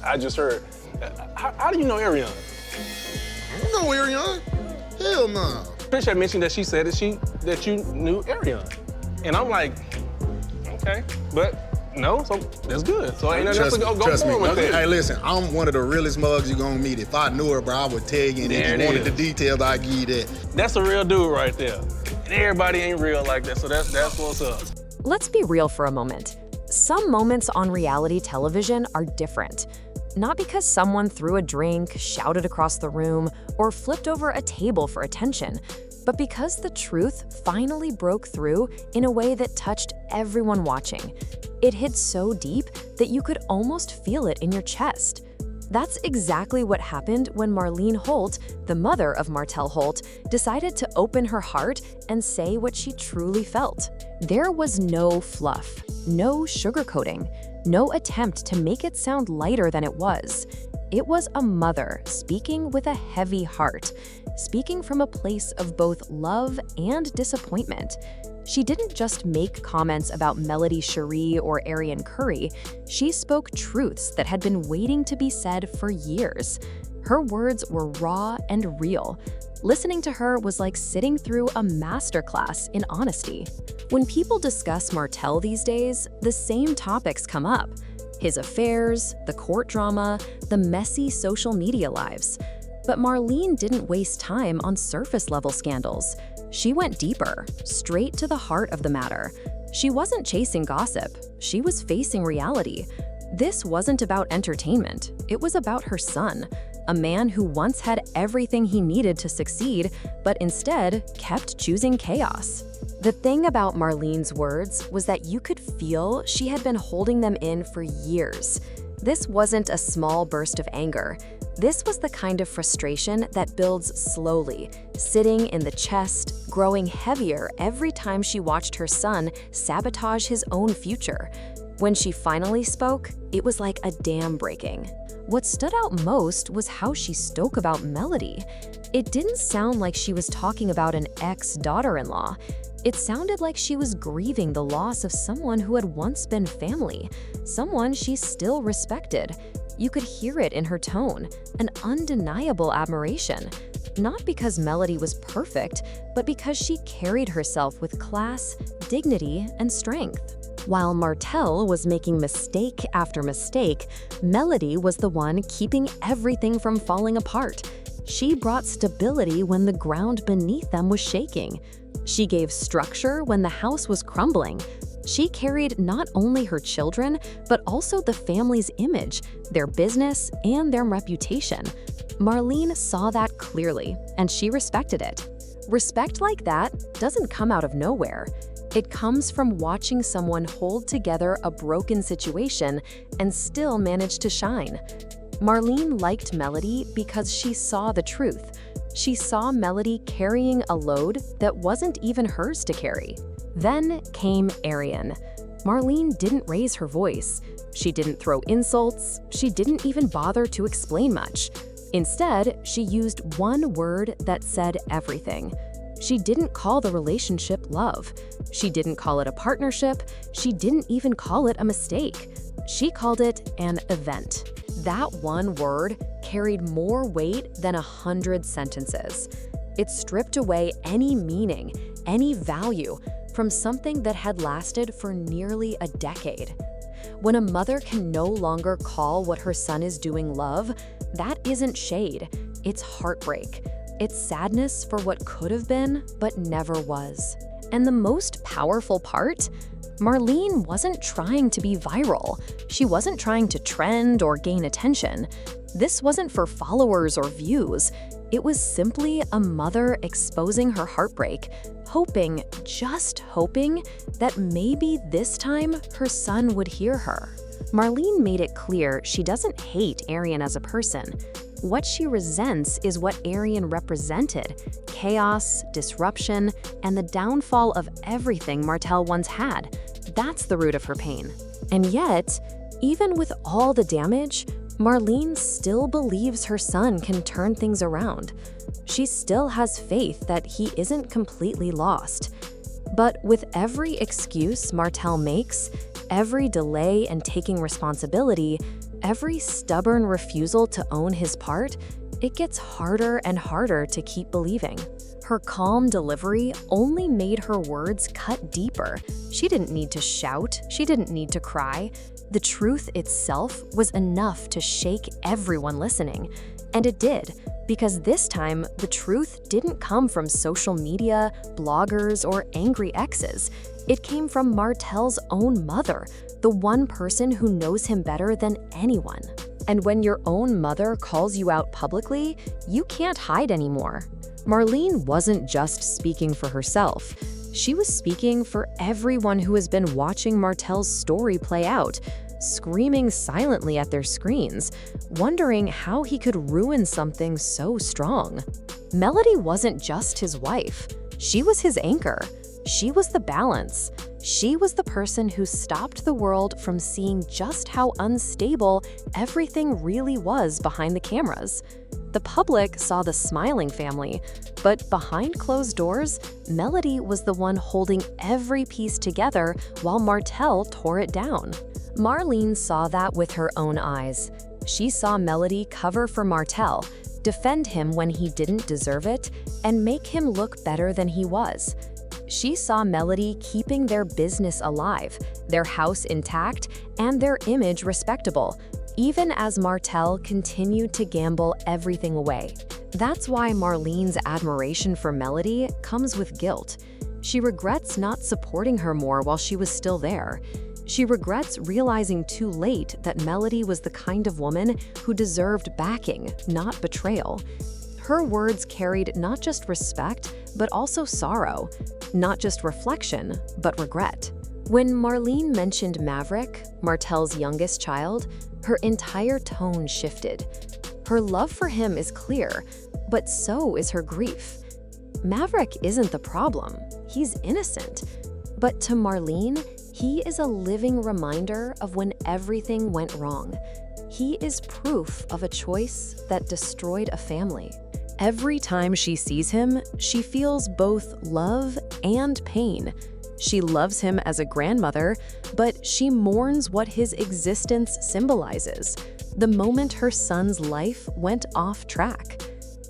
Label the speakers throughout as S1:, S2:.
S1: I just heard. How do you know Arionne?
S2: I don't know Arionne. Hell no.
S1: Trish had mentioned that she said that you knew Arionne. And I'm like, okay, but no, so that's good. So ain't nothing else to go forward with that.
S2: Hey, listen, I'm one of the realest mugs you're gonna meet. If I knew her, bro, I would tell you, and if you wanted the details, I'd give you that.
S1: That's a real dude right there. And everybody ain't real like that, so that's what's up.
S3: Let's be real for a moment. Some moments on reality television are different. Not because someone threw a drink, shouted across the room, or flipped over a table for attention, but because the truth finally broke through in a way that touched everyone watching. It hit so deep that you could almost feel it in your chest. That's exactly what happened when Marlene Holt, the mother of Martell Holt, decided to open her heart and say what she truly felt. There was no fluff, no sugarcoating, no attempt to make it sound lighter than it was. It was a mother speaking with a heavy heart, speaking from a place of both love and disappointment. She didn't just make comments about Melody Cherie or Arionne Curry. She spoke truths that had been waiting to be said for years. Her words were raw and real. Listening to her was like sitting through a masterclass in honesty. When people discuss Martell these days, the same topics come up. His affairs, the court drama, the messy social media lives. But Marlene didn't waste time on surface-level scandals. She went deeper, straight to the heart of the matter. She wasn't chasing gossip. She was facing reality. This wasn't about entertainment. It was about her son, a man who once had everything he needed to succeed, but instead kept choosing chaos. The thing about Marlene's words was that you could feel she had been holding them in for years. This wasn't a small burst of anger. This was the kind of frustration that builds slowly, sitting in the chest, growing heavier every time she watched her son sabotage his own future. When she finally spoke, it was like a dam breaking. What stood out most was how she spoke about Melody. It didn't sound like she was talking about an ex-daughter-in-law. It sounded like she was grieving the loss of someone who had once been family, someone she still respected. You could hear it in her tone, an undeniable admiration. Not because Melody was perfect, but because she carried herself with class, dignity, and strength. While Martell was making mistake after mistake, Melody was the one keeping everything from falling apart. She brought stability when the ground beneath them was shaking. She gave structure when the house was crumbling. She carried not only her children, but also the family's image, their business, and their reputation. Marlene saw that clearly, and she respected it. Respect like that doesn't come out of nowhere. It comes from watching someone hold together a broken situation and still manage to shine. Marlene liked Melody because she saw the truth. She saw Melody carrying a load that wasn't even hers to carry. Then came Arionne. Marlene didn't raise her voice. She didn't throw insults. She didn't even bother to explain much. Instead, she used one word that said everything. She didn't call the relationship love. She didn't call it a partnership. She didn't even call it a mistake. She called it an event. That one word carried more weight than 100 sentences. It stripped away any meaning, any value from something that had lasted for nearly a decade. When a mother can no longer call what her son is doing love, that isn't shade, it's heartbreak. It's sadness for what could have been, but never was. And the most powerful part? Marlene wasn't trying to be viral. She wasn't trying to trend or gain attention. This wasn't for followers or views. It was simply a mother exposing her heartbreak, hoping, just hoping, that maybe this time her son would hear her. Marlene made it clear she doesn't hate Arionne as a person. What she resents is what Arionne represented: chaos, disruption, and the downfall of everything Martell once had. That's the root of her pain. And yet, even with all the damage, Marlene still believes her son can turn things around. She still has faith that he isn't completely lost. But with every excuse Martell makes, every delay in taking responsibility, Every stubborn refusal to own his part, it gets harder and harder to keep believing. Her calm delivery only made her words cut deeper. She didn't need to shout, she didn't need to cry. The truth itself was enough to shake everyone listening. And it did, because this time the truth didn't come from social media, bloggers, or angry exes. It came from Martell's own mother, the one person who knows him better than anyone. And when your own mother calls you out publicly, you can't hide anymore. Marlene wasn't just speaking for herself. She was speaking for everyone who has been watching Martell's story play out, screaming silently at their screens, wondering how he could ruin something so strong. Melody wasn't just his wife. She was his anchor. She was the balance. She was the person who stopped the world from seeing just how unstable everything really was behind the cameras. The public saw the smiling family, but behind closed doors, Melody was the one holding every piece together while Martell tore it down. Marlene saw that with her own eyes. She saw Melody cover for Martell, defend him when he didn't deserve it, and make him look better than he was. She saw Melody keeping their business alive, their house intact, and their image respectable, even as Martell continued to gamble everything away. That's why Marlene's admiration for Melody comes with guilt. She regrets not supporting her more while she was still there. She regrets realizing too late that Melody was the kind of woman who deserved backing, not betrayal. Her words carried not just respect, but also sorrow, not just reflection, but regret. When Marlene mentioned Maverick, Martell's youngest child, her entire tone shifted. Her love for him is clear, but so is her grief. Maverick isn't the problem, he's innocent. But to Marlene, he is a living reminder of when everything went wrong. He is proof of a choice that destroyed a family. Every time she sees him, she feels both love and pain. She loves him as a grandmother, but she mourns what his existence symbolizes, the moment her son's life went off track.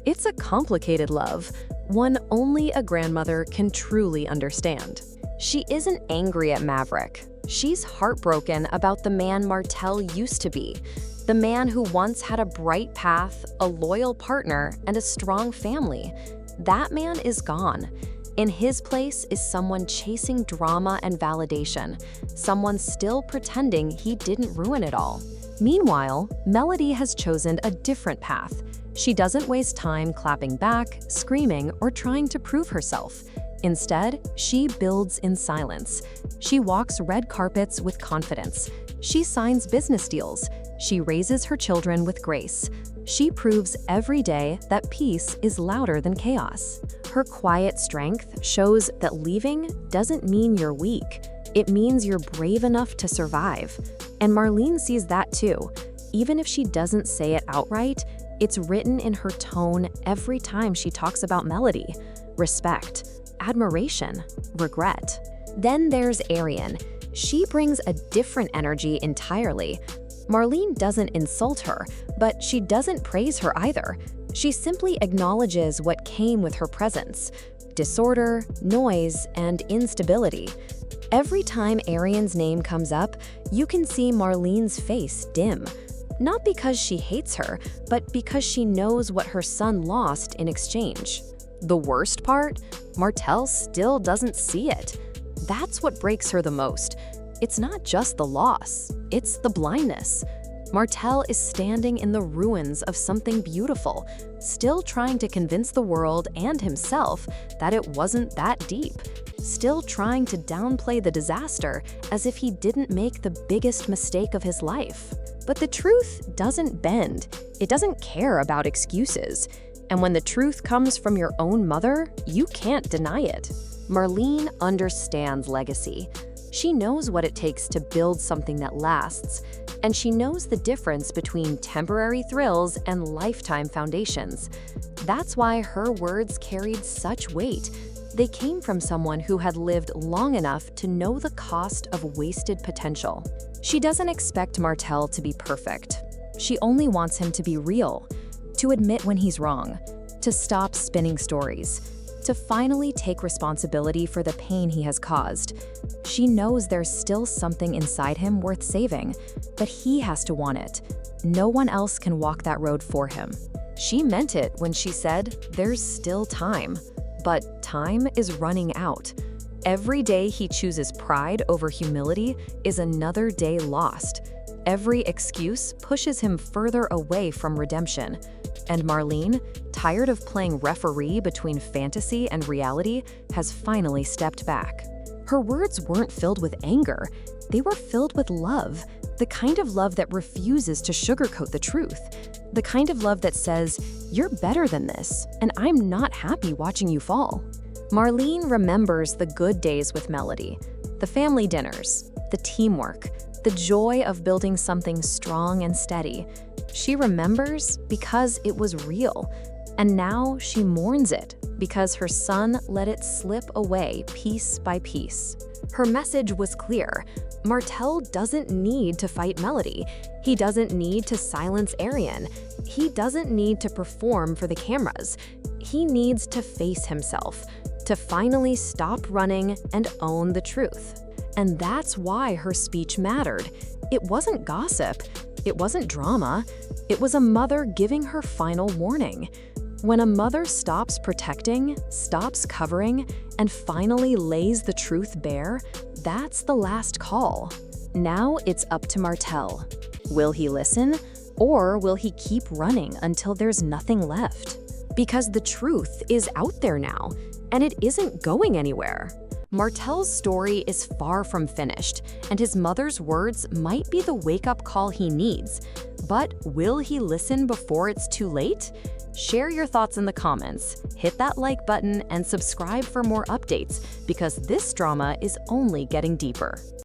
S3: It's a complicated love, one only a grandmother can truly understand. She isn't angry at Maverick. She's heartbroken about the man Martell used to be, the man who once had a bright path, a loyal partner, and a strong family. That man is gone. In his place is someone chasing drama and validation, someone still pretending he didn't ruin it all. Meanwhile, Melody has chosen a different path. She doesn't waste time clapping back, screaming, or trying to prove herself. Instead, she builds in silence. She walks red carpets with confidence. She signs business deals. She raises her children with grace. She proves every day that peace is louder than chaos. Her quiet strength shows that leaving doesn't mean you're weak. It means you're brave enough to survive. And Marlene sees that too. Even if she doesn't say it outright, it's written in her tone every time she talks about Melody. Respect, admiration, regret. Then there's Arionne. She brings a different energy entirely. Marlene doesn't insult her, but she doesn't praise her either. She simply acknowledges what came with her presence: disorder, noise, and instability. Every time Arionne's name comes up, you can see Marlene's face dim. Not because she hates her, but because she knows what her son lost in exchange. The worst part? Martell still doesn't see it. That's what breaks her the most. It's not just the loss, it's the blindness. Martell is standing in the ruins of something beautiful, still trying to convince the world and himself that it wasn't that deep, still trying to downplay the disaster as if he didn't make the biggest mistake of his life. But the truth doesn't bend. It doesn't care about excuses. And when the truth comes from your own mother, you can't deny it. Marlene understands legacy. She knows what it takes to build something that lasts, and she knows the difference between temporary thrills and lifetime foundations. That's why her words carried such weight. They came from someone who had lived long enough to know the cost of wasted potential. She doesn't expect Martell to be perfect. She only wants him to be real, to admit when he's wrong, to stop spinning stories, to finally take responsibility for the pain he has caused. She knows there's still something inside him worth saving, but he has to want it. No one else can walk that road for him. She meant it when she said, "There's still time." But time is running out. Every day he chooses pride over humility is another day lost. Every excuse pushes him further away from redemption. And Marlene, tired of playing referee between fantasy and reality, has finally stepped back. Her words weren't filled with anger. They were filled with love, the kind of love that refuses to sugarcoat the truth, the kind of love that says, "You're better than this, and I'm not happy watching you fall." Marlene remembers the good days with Melody, the family dinners, the teamwork, the joy of building something strong and steady. She remembers because it was real, and now she mourns it because her son let it slip away piece by piece. Her message was clear. Martell doesn't need to fight Melody. He doesn't need to silence Arionne. He doesn't need to perform for the cameras. He needs to face himself, to finally stop running and own the truth. And that's why her speech mattered. It wasn't gossip. It wasn't drama. It was a mother giving her final warning. When a mother stops protecting, stops covering, and finally lays the truth bare, that's the last call. Now it's up to Martell. Will he listen, or will he keep running until there's nothing left? Because the truth is out there now, and it isn't going anywhere. Martell's story is far from finished, and his mother's words might be the wake-up call he needs. But will he listen before it's too late? Share your thoughts in the comments, hit that like button, and subscribe for more updates, because this drama is only getting deeper.